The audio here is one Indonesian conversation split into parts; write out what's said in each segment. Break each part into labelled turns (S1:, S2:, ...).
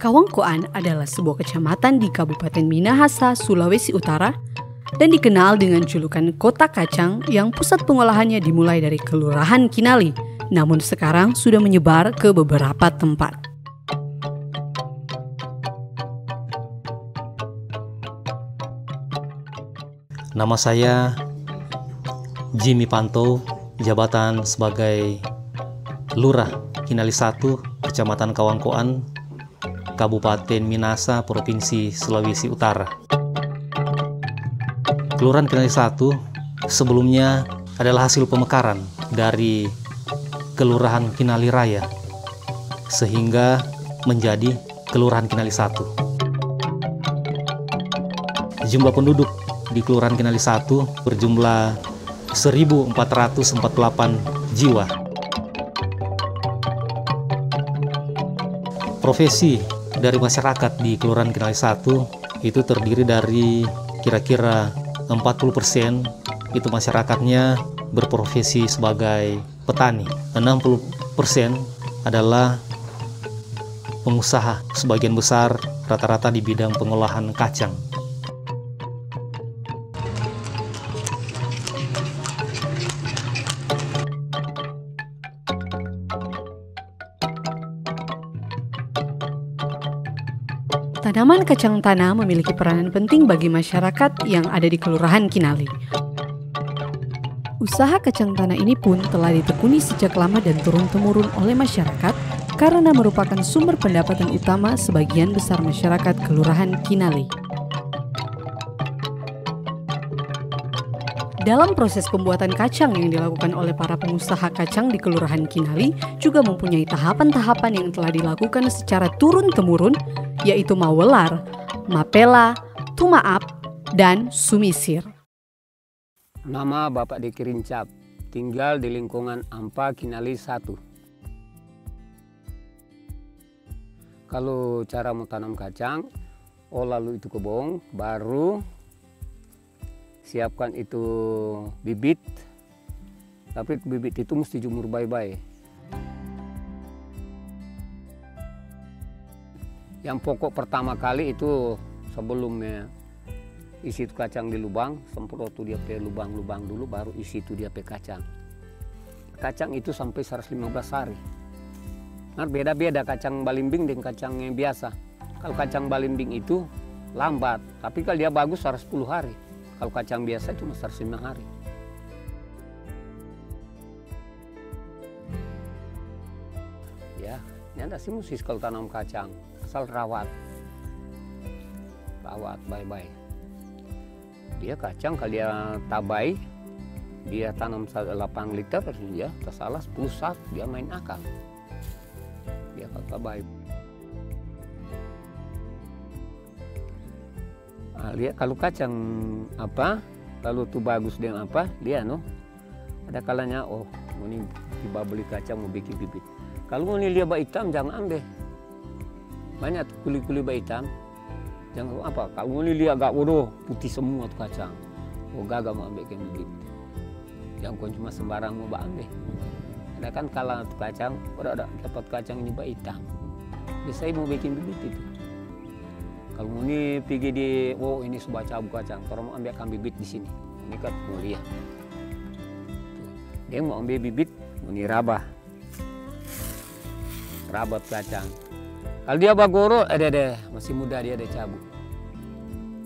S1: Kawangkoan adalah sebuah kecamatan di Kabupaten Minahasa, Sulawesi Utara dan dikenal dengan julukan Kota Kacang yang pusat pengolahannya dimulai dari Kelurahan Kinali, namun sekarang sudah menyebar ke beberapa tempat.
S2: Nama saya Jimmy Panto, jabatan sebagai Lurah Kinali 1, Kecamatan Kawangkoan, Kabupaten Minahasa, Provinsi Sulawesi Utara. Kelurahan Kinali 1 sebelumnya adalah hasil pemekaran dari Kelurahan Kinali Raya, sehingga menjadi Kelurahan Kinali 1. Jumlah penduduk di Kelurahan Kinali 1 berjumlah 1.448 jiwa. Profesi dari masyarakat di Kelurahan Kinali 1 itu terdiri dari kira-kira 40% itu masyarakatnya berprofesi sebagai petani, 60% adalah pengusaha, sebagian besar rata-rata di bidang pengolahan kacang.
S1: Tanaman kacang tanah memiliki peranan penting bagi masyarakat yang ada di Kelurahan Kinali. Usaha kacang tanah ini pun telah ditekuni sejak lama dan turun-temurun oleh masyarakat karena merupakan sumber pendapatan utama sebagian besar masyarakat Kelurahan Kinali. Dalam proses pembuatan kacang yang dilakukan oleh para pengusaha kacang di Kelurahan Kinali juga mempunyai tahapan-tahapan yang telah dilakukan secara turun-temurun, yaitu mawelar, mapela, tumaap, dan sumisir.
S3: Nama Bapak Diki Rincap, tinggal di lingkungan Ampa Kinali 1. Kalau cara mau tanam kacang, lalu itu kebong, baru siapkan itu bibit, tapi bibit itu mesti jemur baik-baik. Yang pokok pertama kali itu sebelumnya isi itu kacang di lubang, semprot tuh dia pe lubang-lubang dulu, baru isi itu dia pe kacang. Kacang itu sampai 115 hari. Nah, beda-beda kacang balimbing dengan kacang yang biasa. Kalau kacang balimbing itu lambat, tapi kalau dia bagus 110 hari. Kalau kacang biasa cuma 105 hari. Ya, ini ada sih musis kalau tanam kacang. Asal rawat baik-baik. Dia kacang kalau dia tabai, dia tanam 8 liter, ya tersalah 10 saat dia main akal. Dia kalau tabai. Nah, lihat kalau kacang lalu tuh bagus dengan dia ada kalanya ini tiba beli kacang mau bikin bibit. Kalau ini lihat bak hitam jangan ambil. Banyak kuli-kuli bak hitam. Jangan kalau ini lihat agak bodoh putih semua tuh kacang. Gagal mau ambil bibit. Jangan cuma sembarang mau bak ambil. Ada kan kalah tuh kacang, udah dapat kacang ini bak hitam. Biasanya mau bikin bibit itu. Kalau ini pergi di, ini sebuah cabu kacang, kalau mau ambil bibit di sini, ini kan mulia. Dia mau ambil bibit, ini rabah kacang. Kalau dia bagoro, masih muda dia ada cabu.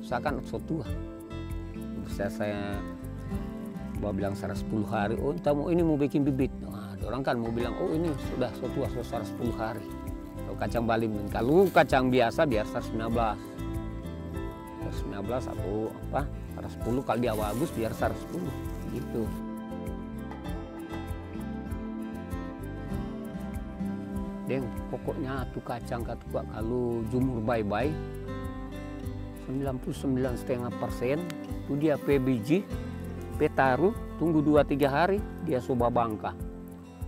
S3: Usahakan tua. Bisa saya bilang 110 hari, ini mau bikin bibit. Nah, orang kan mau bilang, ini sudah tua, 110 hari. Kalau kacang balimbing, kalau kacang biasa biar 119 atau 110, kalau dia bagus biar 110 gitu. Dan pokoknya tuh kacang kalau jumur baik-baik 99,5% itu dia pe biji, pe taruh, tunggu 2-3 hari dia coba bangka.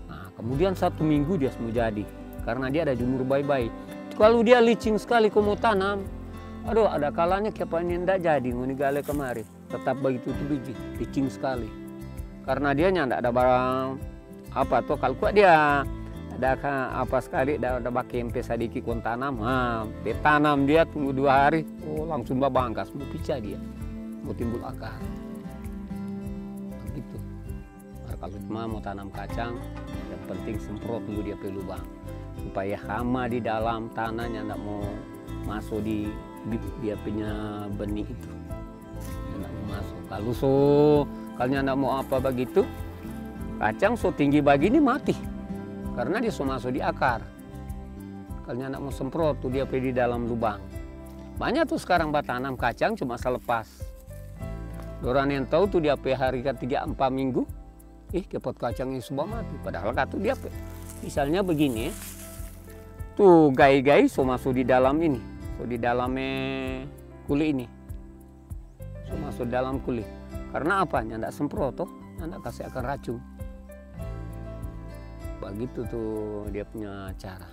S3: Nah, kemudian 1 minggu dia semua jadi. Karena dia ada jumur baik-baik. Kalau dia licin sekali kau mau tanam, ada kalanya kapan tidak jadi, ngoni gale kemari. Tetap begitu tuh biji, licin sekali. Karena dia ndak ada barang kalau dia Ada apa sekali, ada bakempe sedikit kon tanam, tanam dia tunggu 2 hari, langsung babangkas, mau pecah dia, mau timbul akar. Begitu. Nah, kalau cuma mau tanam kacang, yang penting semprot dulu dia pe lubang, supaya hama di dalam tanahnya tidak mau masuk di dia punya benih itu, tidak mau masuk. Kalau tidak mau apa begitu, kacang so tinggi begini mati. Karena dia sudah masuk di akar. Kalau anak mau semprot tuh dia pergi di dalam lubang. Banyak tuh sekarang tanam kacang cuma selepas. Orang yang tahu tuh dia hari ke 3-4 minggu, kepot kacangnya semua mati. Padahal kata dia, misalnya begini, tuh gai-gai so masuk di dalam ini, so di dalamnya kulit ini, so masuk dalam kulit. Karena apa? Nyandak semprot toh, nyandak kasih akan racun. Begitu tuh dia punya cara.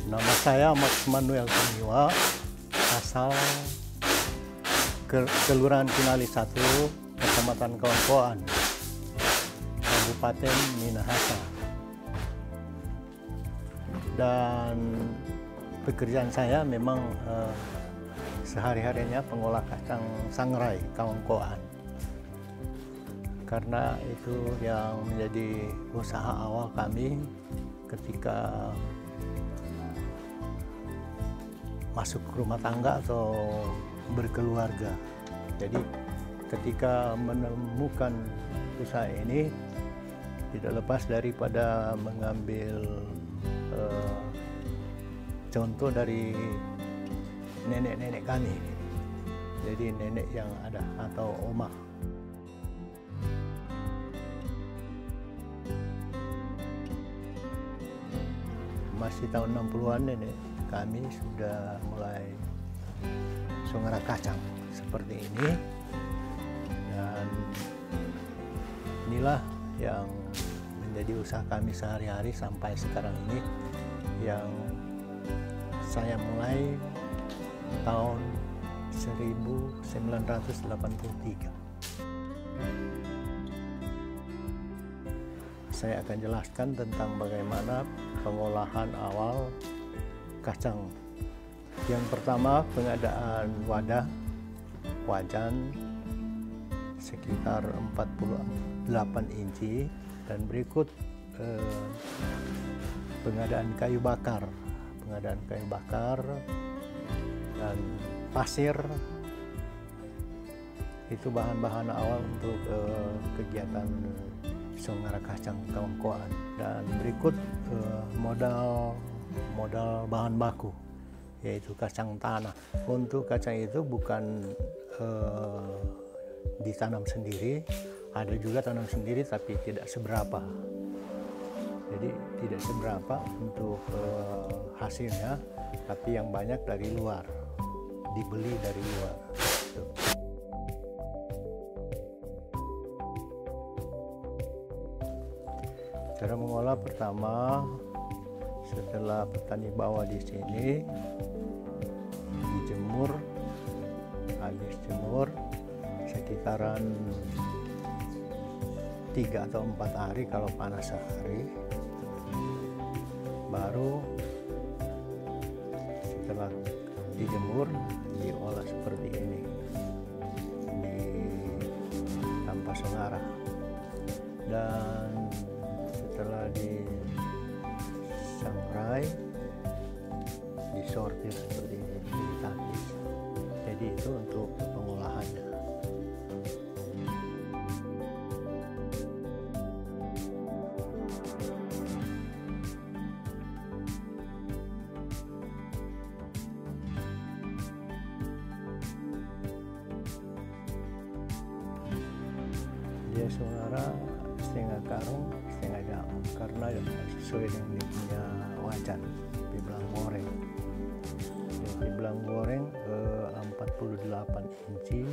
S4: Nama saya Max Manuel Tamiwa, asal Kelurahan Kinali 1, Kecamatan Kaungkoan, Kabupaten Minahasa. Dan pekerjaan saya memang sehari-harinya pengolah kacang sangrai Kaungkoan. Karena itu yang menjadi usaha awal kami ketika masuk rumah tangga atau berkeluarga. Jadi ketika menemukan usaha ini, tidak lepas daripada mengambil contoh dari nenek-nenek kami, jadi nenek yang ada atau oma. Masih tahun 60-an nenek kami sudah mulai songra kacang seperti ini, dan inilah yang menjadi usaha kami sehari-hari sampai sekarang ini, yang saya mulai tahun 1983. Saya akan jelaskan tentang bagaimana pengolahan awal kacang. Yang pertama, pengadaan wajan sekitar 48 inci, dan berikut pengadaan kayu bakar dan pasir. Itu bahan-bahan awal untuk kegiatan songra kacang Kaungkoan. Dan berikut modal bahan baku, yaitu kacang tanah. Untuk kacang itu bukan ditanam sendiri, ada juga tanam sendiri tapi tidak seberapa. Jadi tidak seberapa untuk hasilnya, tapi yang banyak dari luar, dibeli dari luar. Cara mengolah pertama, setelah petani bawa di sini, dijemur, habis jemur sekitaran 3 atau 4 hari kalau panas sehari. Baru setelah dijemur, diolah seperti ini, tanpa sonara. Dan setelah disangrai, disortir seperti ini, ditapis. Jadi itu untuk pengolahannya. Dia sonara setengah karung, setengah jam, karena sesuai dengan dia punya wajan, dibilang goreng. Dibilang goreng 48 inci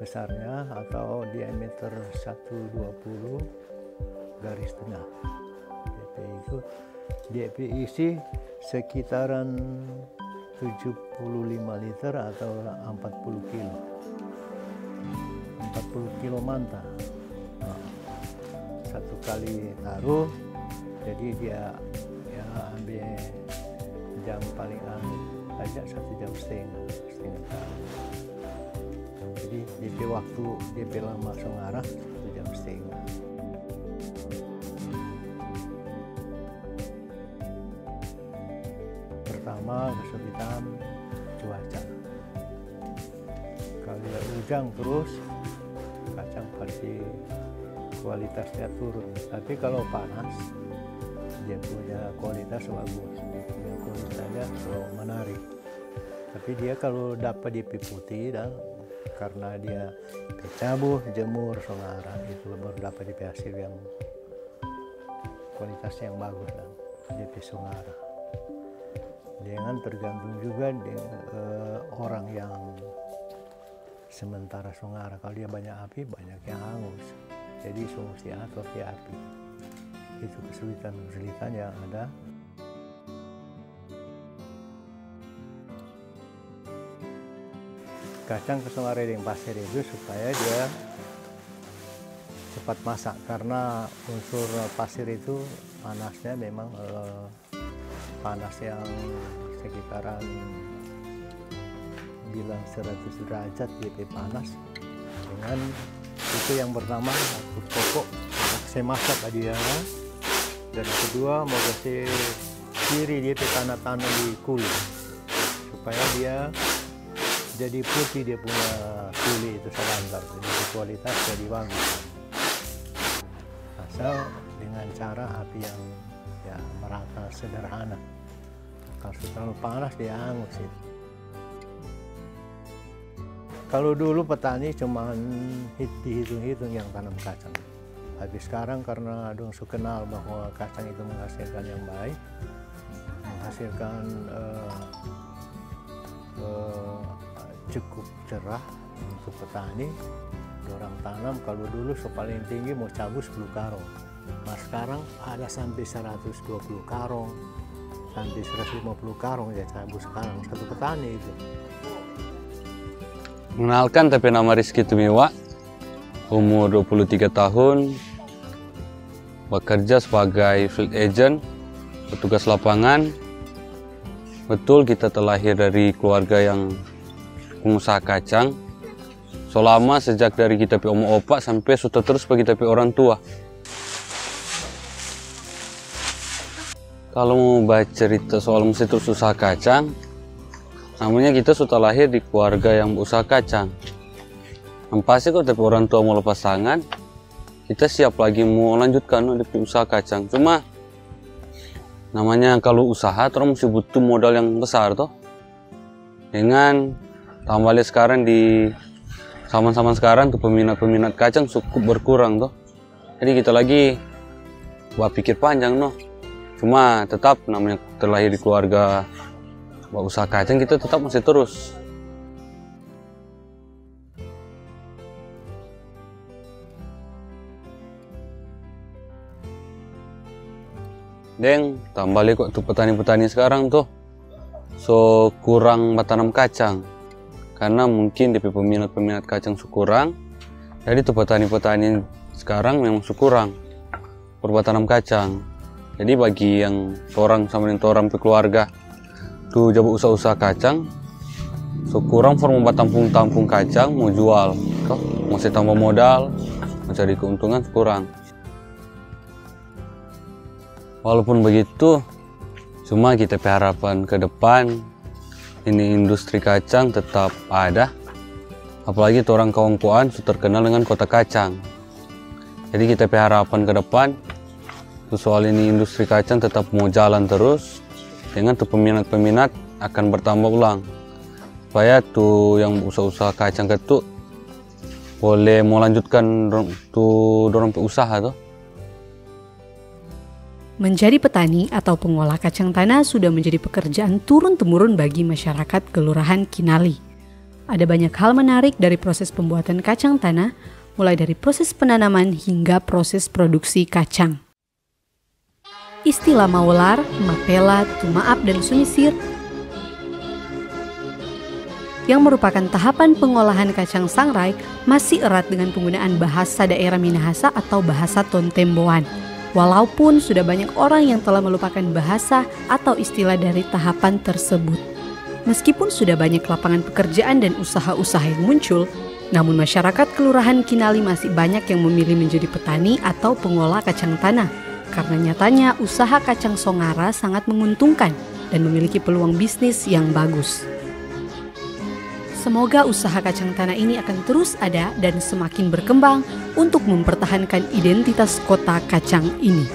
S4: besarnya, atau diameter 120 garis tengah. DP isi sekitaran 75 liter atau 40 kilo. kilo manta. Nah, satu kali taruh, jadi dia ya ambil jam paling aja 1,5 jam tahun. Jadi DP waktu DP lama Songarah 1,5 jam. Pertama kesulitan cuaca. Kalau ya hujan terus, kacang pasti kualitasnya turun. Tapi kalau panas, dia punya kualitas bagus. Dia punya kualitasnya selalu menarik. Tapi dia kalau dapat DP putih dan karena dia cabuh, jemur, Songarah itu baru dapat DP hasil yang kualitasnya yang bagus dan DP Songarah. Dengan tergantung juga dengan orang yang sementara Songarah. Kalau dia banyak api, banyak yang hangus. Jadi mesti atur di api. Itu kesulitan-kesulitan yang ada. Kacang ke Songarah yang pasir itu supaya dia cepat masak, karena unsur pasir itu panasnya memang panas yang sekitaran bilang 100 derajat DP panas. Dengan itu yang pertama pokok saya masak dia, dan kedua mau kasih kiri dia tanah-tanah di kulit supaya dia jadi putih, dia punya kulit itu selantar, jadi kualitas jadi bagus. Asal dengan cara api yang ya merata sederhana. Kalau terlalu panas dia hangus itu. Kalau dulu petani cuma dihitung-hitung yang tanam kacang. Tapi sekarang karena dong kenal bahwa kacang itu menghasilkan yang baik, menghasilkan cukup cerah untuk petani. Orang tanam kalau dulu paling tinggi mau cabut 10 karung. Nah sekarang ada sampai 120 karung, sampai 150 karung ya cabut sekarang satu petani itu.
S5: Mengenalkan, tapi nama Rizky Tumiwa, umur 23 tahun, bekerja sebagai field agent, petugas lapangan. Betul, kita terlahir dari keluarga yang pengusaha kacang. Selama sejak dari kita pi oma opa sampai sudah terus bagi kita pi orang tua. Kalau mau baca cerita soal mesti terus usaha kacang, namanya kita sudah lahir di keluarga yang berusaha kacang. Pasti kalau tapi orang tua mau lepas tangan, kita siap lagi mau lanjutkan di usaha kacang. Cuma namanya kalau usaha terus mesti butuh modal yang besar toh. Dengan tambahnya sekarang di zaman-zaman sekarang tuh peminat kacang cukup berkurang toh. Jadi kita lagi buat pikir panjang noh. Cuma tetap namanya terlahir di keluarga usaha kacang, kita tetap masih terus. Deng, tambah lagi kok tuh petani-petani sekarang tuh so kurang bertanam kacang. Karena mungkin DP peminat kacang kurang. Jadi tuh petani-petani sekarang memang kurang bertanam kacang. Jadi bagi yang orang sama dengan orang keluarga tuh coba usaha-usaha kacang, so kurang form membuat tampung kacang mau jual, toh masih tambah modal, mau cari keuntungan kurang. Walaupun begitu, cuma kita harapan ke depan ini industri kacang tetap ada, apalagi orang Kawangkoan sudah terkenal dengan kota kacang. Jadi kita harapan ke depan soal ini industri kacang tetap mau jalan terus, dengan tuh peminat akan bertambah ulang, supaya tuh yang usaha-usaha kacang itu boleh mau lanjutkan tuh dorong usaha tuh.
S1: Menjadi petani atau pengolah kacang tanah sudah menjadi pekerjaan turun-temurun bagi masyarakat Kelurahan Kinali. Ada banyak hal menarik dari proses pembuatan kacang tanah, mulai dari proses penanaman hingga proses produksi kacang. Istilah mawelar, mapela, tumaap, dan sunyisir yang merupakan tahapan pengolahan kacang sangrai, masih erat dengan penggunaan bahasa daerah Minahasa atau bahasa Tontemboan. Walaupun sudah banyak orang yang telah melupakan bahasa atau istilah dari tahapan tersebut. Meskipun sudah banyak lapangan pekerjaan dan usaha-usaha yang muncul, namun masyarakat Kelurahan Kinali masih banyak yang memilih menjadi petani atau pengolah kacang tanah. Karena nyatanya usaha kacang Songara sangat menguntungkan dan memiliki peluang bisnis yang bagus. Semoga usaha kacang tanah ini akan terus ada dan semakin berkembang untuk mempertahankan identitas kota kacang ini.